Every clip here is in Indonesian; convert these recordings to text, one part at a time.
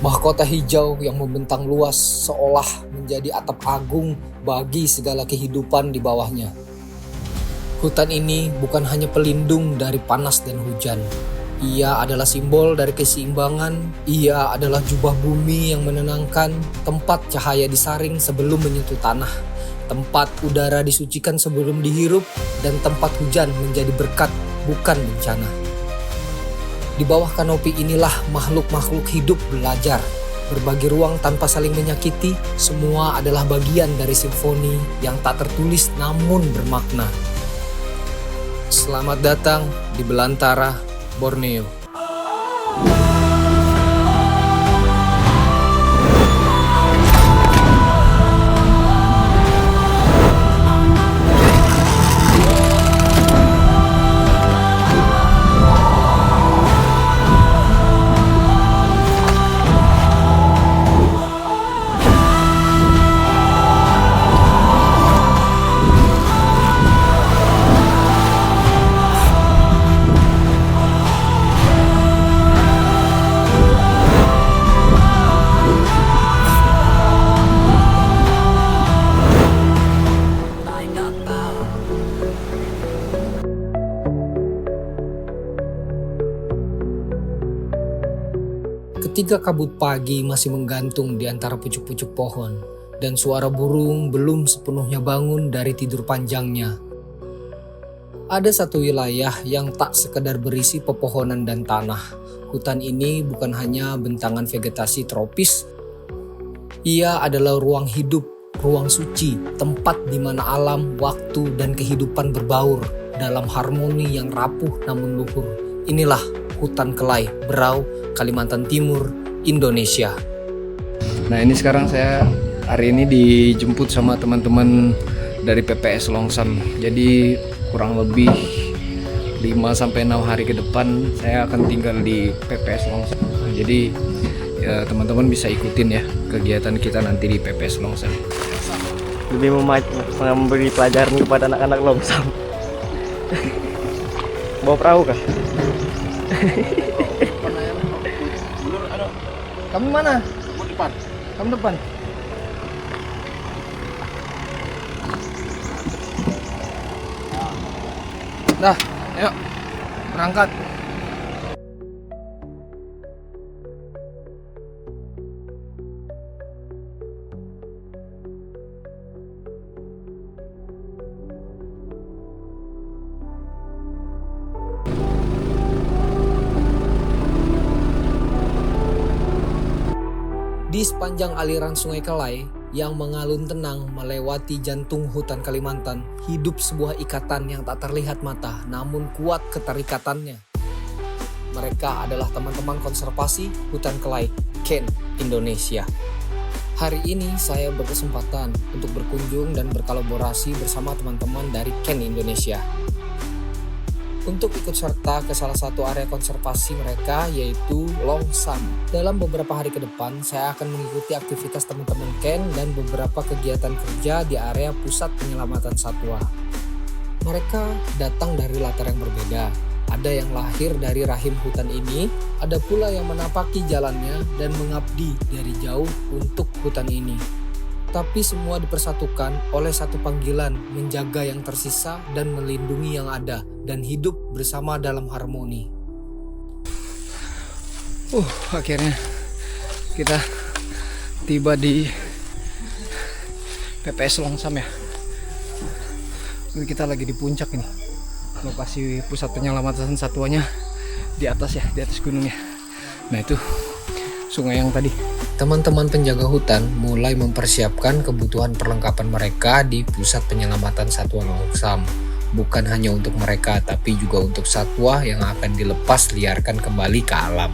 Mahkota hijau yang membentang luas seolah menjadi atap agung bagi segala kehidupan di bawahnya. Hutan ini bukan hanya pelindung dari panas dan hujan. Ia adalah simbol dari keseimbangan, ia adalah jubah bumi yang menenangkan, tempat cahaya disaring sebelum menyentuh tanah, tempat udara disucikan sebelum dihirup, dan tempat hujan menjadi berkat, bukan bencana. Di bawah kanopi inilah makhluk-makhluk hidup belajar. Berbagi ruang tanpa saling menyakiti, semua adalah bagian dari simfoni yang tak tertulis namun bermakna. Selamat datang di Belantara, Borneo. Ketika kabut pagi masih menggantung di antara pucuk-pucuk pohon, dan suara burung belum sepenuhnya bangun dari tidur panjangnya, ada satu wilayah yang tak sekedar berisi pepohonan dan tanah. Hutan ini bukan hanya bentangan vegetasi tropis, ia adalah ruang hidup, ruang suci, tempat di mana alam, waktu, dan kehidupan berbaur dalam harmoni yang rapuh namun luhur. Inilah Hutan Kelai, Berau, Kalimantan Timur, Indonesia. Nah, ini sekarang saya hari ini dijemput sama teman-teman dari PPS Longsam. Jadi kurang lebih 5-6 hari ke depan saya akan tinggal di PPS Longsam. Jadi ya, teman-teman bisa ikutin ya kegiatan kita nanti di PPS Longsam. Lebih memberi pelajaran kepada anak-anak Longsam. Bawa perahu kah? Kamu mana? Depan. Kamu depan. Dah, ayo berangkat. Di sepanjang aliran Sungai Kelai yang mengalun tenang melewati jantung hutan Kalimantan, hidup sebuah ikatan yang tak terlihat mata namun kuat keterikatannya. Mereka adalah teman-teman konservasi Hutan Kelai, KEN Indonesia. Hari ini saya berkesempatan untuk berkunjung dan berkolaborasi bersama teman-teman dari KEN Indonesia untuk ikut serta ke salah satu area konservasi mereka, yaitu Longsam. Dalam beberapa hari ke depan, saya akan mengikuti aktivitas teman-teman KEN dan beberapa kegiatan kerja di area pusat penyelamatan satwa. Mereka datang dari latar yang berbeda. Ada yang lahir dari rahim hutan ini, ada pula yang menapaki jalannya dan mengabdi dari jauh untuk hutan ini. Tapi semua dipersatukan oleh satu panggilan, menjaga yang tersisa dan melindungi yang ada, dan hidup bersama dalam harmoni. Akhirnya kita tiba di PPS Longsam ya. Ini kita lagi di puncak ini. Lokasi pusat penyelamatan satwanya di atas ya, di atas gunungnya. Nah, itu sungai yang tadi. Teman-teman penjaga hutan mulai mempersiapkan kebutuhan perlengkapan mereka di pusat penyelamatan satwa Longsam. Bukan hanya untuk mereka, tapi juga untuk satwa yang akan dilepas liarkan kembali ke alam.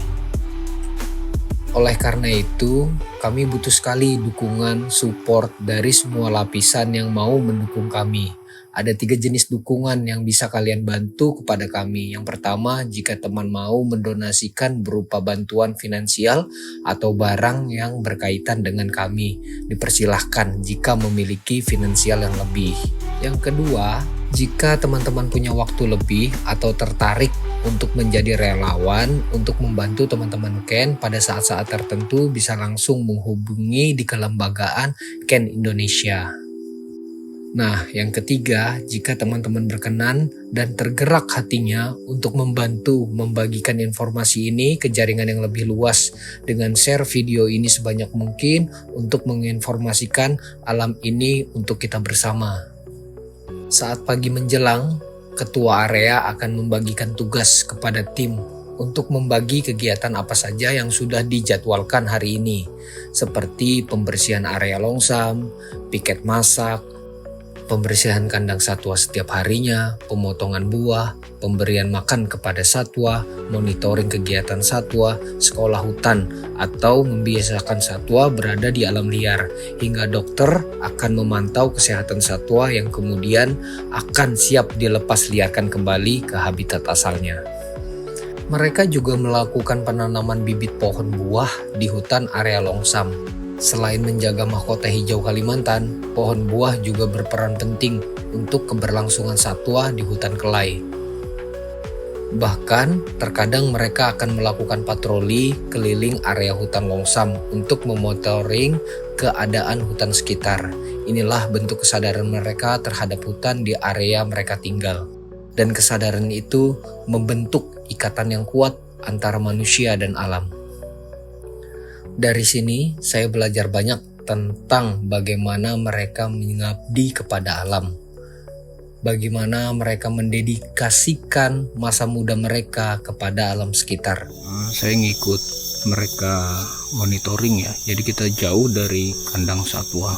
Oleh karena itu, kami butuh sekali dukungan, support dari semua lapisan yang mau mendukung kami. Ada 3 jenis dukungan yang bisa kalian bantu kepada kami. Yang pertama, jika teman mau mendonasikan berupa bantuan finansial atau barang yang berkaitan dengan kami, dipersilahkan jika memiliki finansial yang lebih. Yang kedua, jika teman-teman punya waktu lebih atau tertarik untuk menjadi relawan untuk membantu teman-teman Ken pada saat-saat tertentu bisa langsung menghubungi di kelembagaan Ken Indonesia. Nah, yang ketiga, jika teman-teman berkenan dan tergerak hatinya untuk membantu membagikan informasi ini ke jaringan yang lebih luas dengan share video ini sebanyak mungkin untuk menginformasikan alam ini untuk kita bersama. Saat pagi menjelang, ketua area akan membagikan tugas kepada tim untuk membagi kegiatan apa saja yang sudah dijadwalkan hari ini, seperti pembersihan area longsam, piket masak, pembersihan kandang satwa setiap harinya, pemotongan buah, pemberian makan kepada satwa, monitoring kegiatan satwa, sekolah hutan, atau membiasakan satwa berada di alam liar, hingga dokter akan memantau kesehatan satwa yang kemudian akan siap dilepas liarkan kembali ke habitat asalnya. Mereka juga melakukan penanaman bibit pohon buah di hutan area longsam. Selain menjaga mahkota hijau Kalimantan, pohon buah juga berperan penting untuk keberlangsungan satwa di hutan Kelai. Bahkan, terkadang mereka akan melakukan patroli keliling area hutan longsam untuk memonitoring keadaan hutan sekitar. Inilah bentuk kesadaran mereka terhadap hutan di area mereka tinggal. Dan kesadaran itu membentuk ikatan yang kuat antara manusia dan alam. Dari sini saya belajar banyak tentang bagaimana mereka mengabdi kepada alam. Bagaimana mereka mendedikasikan masa muda mereka kepada alam sekitar. Saya ngikut mereka monitoring ya. Jadi kita jauh dari kandang satwa.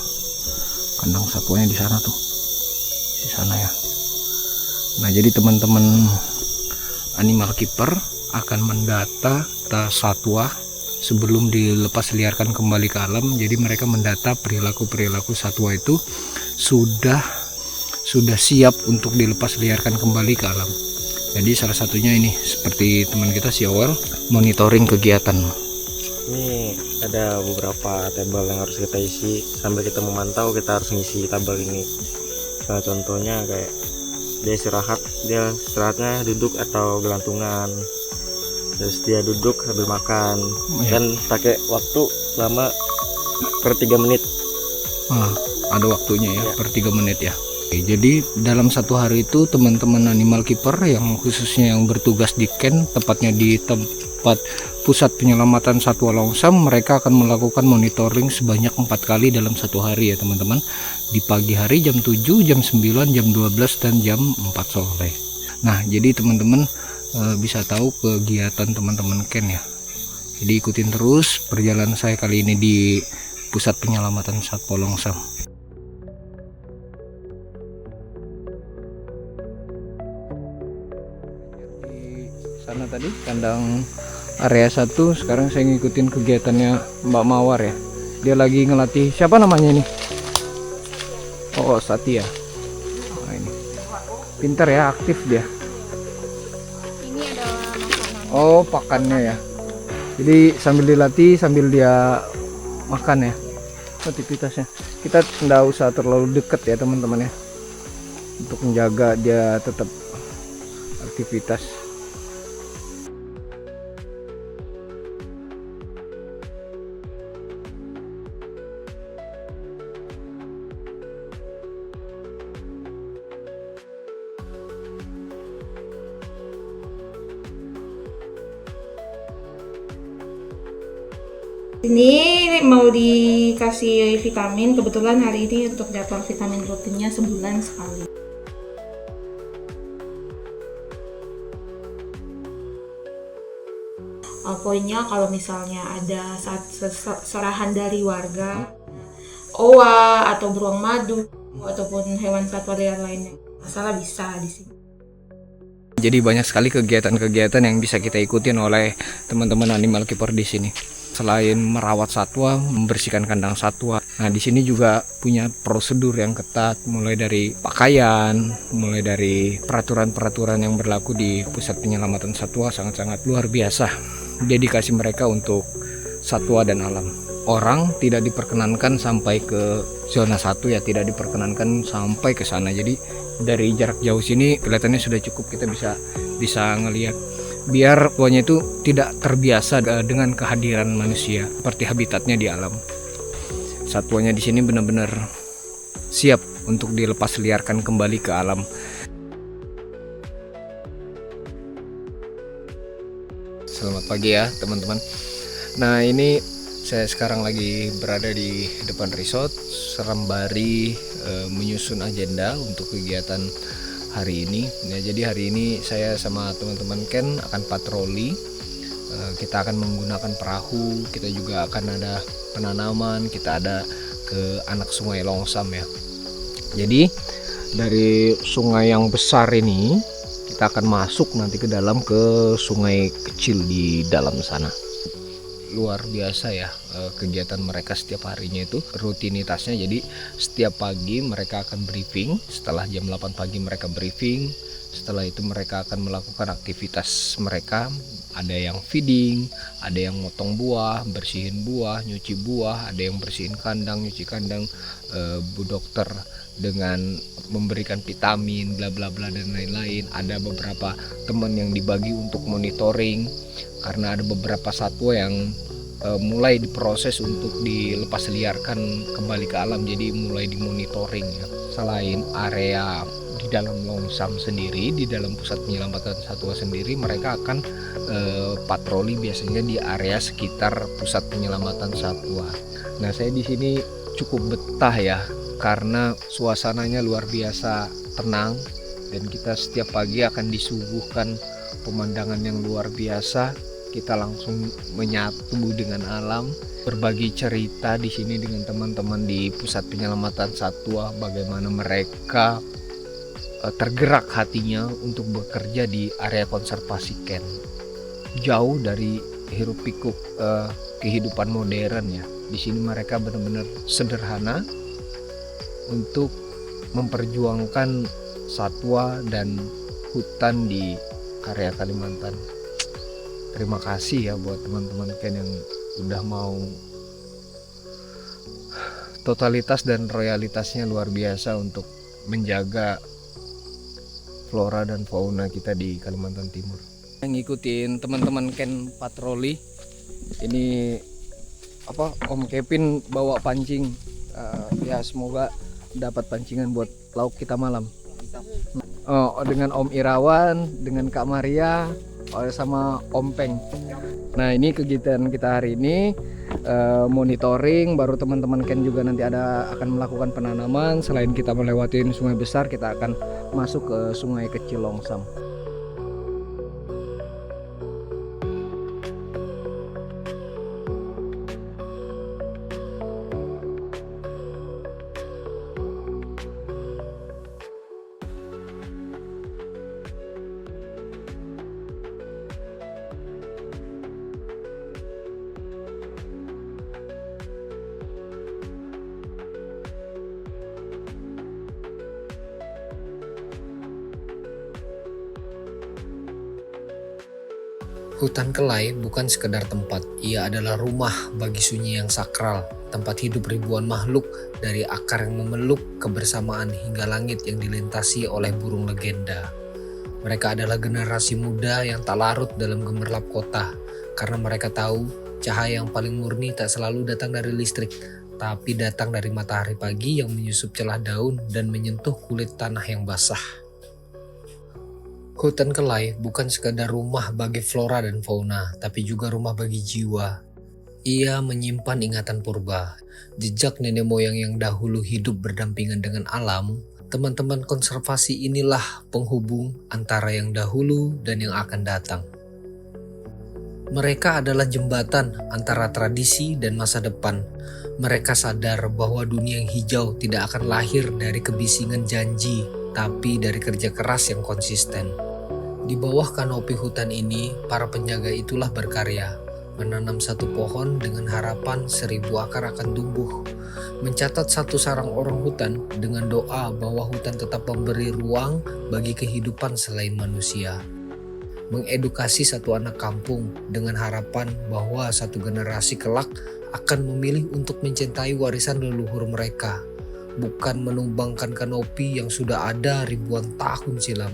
Kandang satwanya di sana tuh. Di sana ya. Nah, jadi teman-teman animal keeper akan mendata satwa sebelum dilepas liarkan kembali ke alam. Jadi mereka mendata perilaku satwa itu sudah siap untuk dilepas liarkan kembali ke alam. Jadi salah satunya ini seperti teman kita si Awal monitoring kegiatan. Ini ada beberapa tabel yang harus kita isi. Sambil kita memantau, kita harus ngisi tabel ini. Salah contohnya kayak dia istirahatnya duduk atau gelantungan. Terus dia duduk sambil makan dan pakai waktu lama per 3 menit. Ada waktunya ya, per 3 menit ya. Oke, jadi dalam satu hari itu teman-teman animal keeper yang khususnya yang bertugas di Ken, tepatnya di tempat pusat penyelamatan satwa longsam, mereka akan melakukan monitoring sebanyak 4 kali dalam satu hari ya teman-teman. Di pagi hari jam 7, jam 9, jam 12, dan jam 4 sore. Nah, jadi teman-teman bisa tahu kegiatan teman-teman Ken ya. Jadi ikutin terus perjalanan saya kali ini di pusat penyelamatan satwa longsam. Di sana tadi kandang area 1, sekarang saya ngikutin kegiatannya Mbak Mawar ya. Dia lagi ngelatih, siapa namanya ini? Oh, Satya. Nah, ini pintar ya, aktif dia. Oh, pakannya ya. Jadi sambil dilatih, sambil dia makan ya aktivitasnya. Kita tidak usah terlalu dekat ya teman-teman ya, untuk menjaga dia tetap aktivitas. Ini mau dikasih vitamin, kebetulan hari ini untuk jadwal vitamin rutinnya sebulan sekali. Poinnya kalau misalnya ada saat serahan dari warga, owa atau beruang madu ataupun hewan satwa liar lainnya, masalah bisa di sini. Jadi banyak sekali kegiatan-kegiatan yang bisa kita ikutin oleh teman-teman animal keeper di sini. Selain merawat satwa, membersihkan kandang satwa. Nah, di sini juga punya prosedur yang ketat, mulai dari pakaian, mulai dari peraturan-peraturan yang berlaku di pusat penyelamatan satwa sangat-sangat luar biasa. Dedikasi mereka untuk satwa dan alam. Orang tidak diperkenankan sampai ke zona 1 ya, tidak diperkenankan sampai ke sana. Jadi dari jarak jauh sini kelihatannya sudah cukup, kita bisa ngelihat biar tuanya itu tidak terbiasa dengan kehadiran manusia seperti habitatnya di alam. Satwanya di sini benar-benar siap untuk dilepas liarkan kembali ke alam. Selamat pagi ya teman-teman. Nah, ini saya sekarang lagi berada di depan resort sembari menyusun agenda untuk kegiatan hari ini. Ya, jadi hari ini saya sama teman-teman Ken akan patroli. Kita akan menggunakan perahu, kita juga akan ada penanaman, kita ada ke anak sungai Longsam ya. Jadi dari sungai yang besar ini kita akan masuk nanti ke dalam ke sungai kecil di dalam sana. Luar biasa ya kegiatan mereka setiap harinya itu, rutinitasnya. Jadi setiap pagi mereka akan briefing, setelah jam 8 pagi mereka briefing, setelah itu mereka akan melakukan aktivitas mereka. Ada yang feeding, ada yang motong buah, bersihin buah, nyuci buah, ada yang bersihin kandang, nyuci kandang, Bu Dokter dengan memberikan vitamin bla bla bla dan lain-lain. Ada beberapa teman yang dibagi untuk monitoring karena ada beberapa satwa yang mulai diproses untuk dilepas liarkan kembali ke alam, jadi mulai dimonitoring ya. Selain area di dalam Longsam sendiri, di dalam pusat penyelamatan satwa sendiri, mereka akan patroli biasanya di area sekitar pusat penyelamatan satwa. Nah, saya di sini cukup betah ya, karena suasananya luar biasa tenang dan kita setiap pagi akan disuguhkan pemandangan yang luar biasa. Kita langsung menyatu dengan alam, berbagi cerita di sini dengan teman-teman di pusat penyelamatan satwa, bagaimana mereka tergerak hatinya untuk bekerja di area konservasi Ken. Jauh dari hiruk pikuk kehidupan modern ya. Di sini mereka benar-benar sederhana untuk memperjuangkan satwa dan hutan di area Kalimantan. Terima kasih ya buat teman-teman Ken yang udah mau, totalitas dan royalitasnya luar biasa untuk menjaga flora dan fauna kita di Kalimantan Timur. Ngikutin teman-teman Ken patroli. Ini Om Kevin bawa pancing. Ya semoga dapat pancingan buat lauk kita malam. Dengan Om Irawan, dengan Kak Maria, sama Om Peng. Nah, ini kegiatan kita hari ini, monitoring. Baru teman-teman Ken juga nanti akan melakukan penanaman. Selain kita melewati sungai besar, kita akan masuk ke sungai kecil Longsam. Hutan Kelai bukan sekedar tempat, ia adalah rumah bagi sunyi yang sakral, tempat hidup ribuan makhluk dari akar yang memeluk kebersamaan hingga langit yang dilintasi oleh burung legenda. Mereka adalah generasi muda yang tak larut dalam gemerlap kota, karena mereka tahu cahaya yang paling murni tak selalu datang dari listrik, tapi datang dari matahari pagi yang menyusup celah daun dan menyentuh kulit tanah yang basah. Hutan Kelai bukan sekadar rumah bagi flora dan fauna, tapi juga rumah bagi jiwa. Ia menyimpan ingatan purba, jejak nenek moyang yang dahulu hidup berdampingan dengan alam. Teman-teman konservasi inilah penghubung antara yang dahulu dan yang akan datang. Mereka adalah jembatan antara tradisi dan masa depan. Mereka sadar bahwa dunia yang hijau tidak akan lahir dari kebisingan janji, tapi dari kerja keras yang konsisten. Di bawah kanopi hutan ini, para penjaga itulah berkarya, menanam satu pohon dengan harapan 1000 akar akan tumbuh, mencatat satu sarang orang hutan dengan doa bahwa hutan tetap memberi ruang bagi kehidupan selain manusia, mengedukasi satu anak kampung dengan harapan bahwa satu generasi kelak akan memilih untuk mencintai warisan leluhur mereka, bukan menumbangkan kanopi yang sudah ada ribuan tahun silam.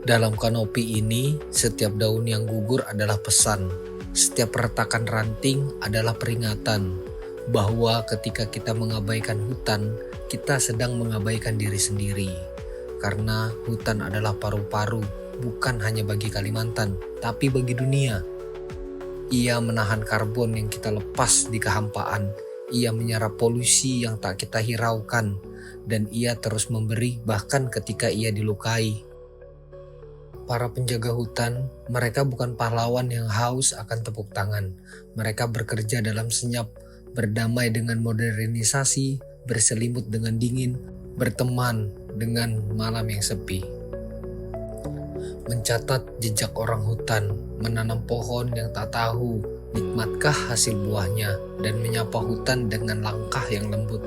Dalam kanopi ini, setiap daun yang gugur adalah pesan. Setiap retakan ranting adalah peringatan bahwa ketika kita mengabaikan hutan, kita sedang mengabaikan diri sendiri. Karena hutan adalah paru-paru, bukan hanya bagi Kalimantan, tapi bagi dunia. Ia menahan karbon yang kita lepas di kehampaan. Ia menyerap polusi yang tak kita hiraukan. Dan ia terus memberi bahkan ketika ia dilukai. Para penjaga hutan, mereka bukan pahlawan yang haus akan tepuk tangan. Mereka bekerja dalam senyap, berdamai dengan modernisasi, berselimut dengan dingin, berteman dengan malam yang sepi. Mencatat jejak orang hutan, menanam pohon yang tak tahu nikmatkah hasil buahnya, dan menyapa hutan dengan langkah yang lembut.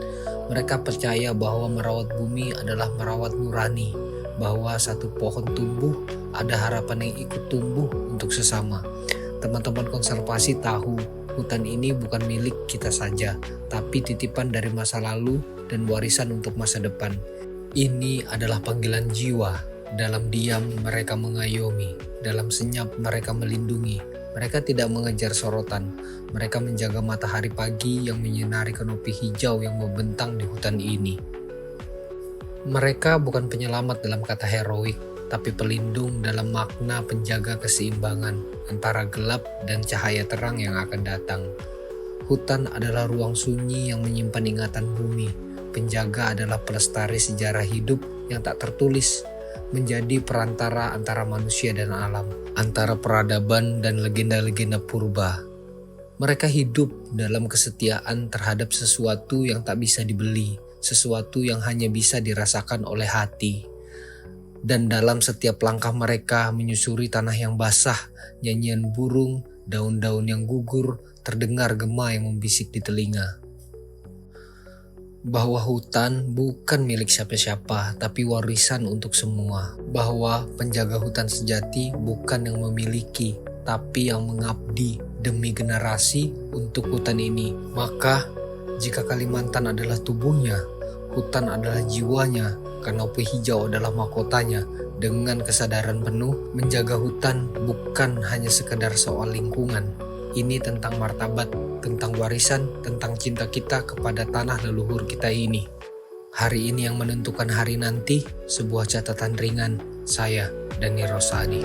Mereka percaya bahwa merawat bumi adalah merawat nurani, bahwa satu pohon tumbuh, ada harapan yang ikut tumbuh untuk sesama. Teman-teman konservasi tahu, hutan ini bukan milik kita saja, tapi titipan dari masa lalu dan warisan untuk masa depan. Ini adalah panggilan jiwa. Dalam diam mereka mengayomi, dalam senyap mereka melindungi. Mereka tidak mengejar sorotan, mereka menjaga matahari pagi yang menyinari kanopi hijau yang membentang di hutan ini. Mereka bukan penyelamat dalam kata heroik, tapi pelindung dalam makna penjaga keseimbangan antara gelap dan cahaya terang yang akan datang. Hutan adalah ruang sunyi yang menyimpan ingatan bumi. Penjaga adalah pelestari sejarah hidup yang tak tertulis, menjadi perantara antara manusia dan alam, antara peradaban dan legenda-legenda purba. Mereka hidup dalam kesetiaan terhadap sesuatu yang tak bisa dibeli, sesuatu yang hanya bisa dirasakan oleh hati. Dan dalam setiap langkah mereka menyusuri tanah yang basah, nyanyian burung, daun-daun yang gugur, terdengar gema yang membisik di telinga. Bahwa hutan bukan milik siapa-siapa, tapi warisan untuk semua. Bahwa penjaga hutan sejati bukan yang memiliki, tapi yang mengabdi demi generasi untuk hutan ini. Maka, jika Kalimantan adalah tubuhnya, hutan adalah jiwanya, kanopi hijau adalah mahkotanya. Dengan kesadaran penuh, menjaga hutan bukan hanya sekedar soal lingkungan. Ini tentang martabat, tentang warisan, tentang cinta kita kepada tanah leluhur kita ini. Hari ini yang menentukan hari nanti, sebuah catatan ringan. Saya, Dani Rosadi.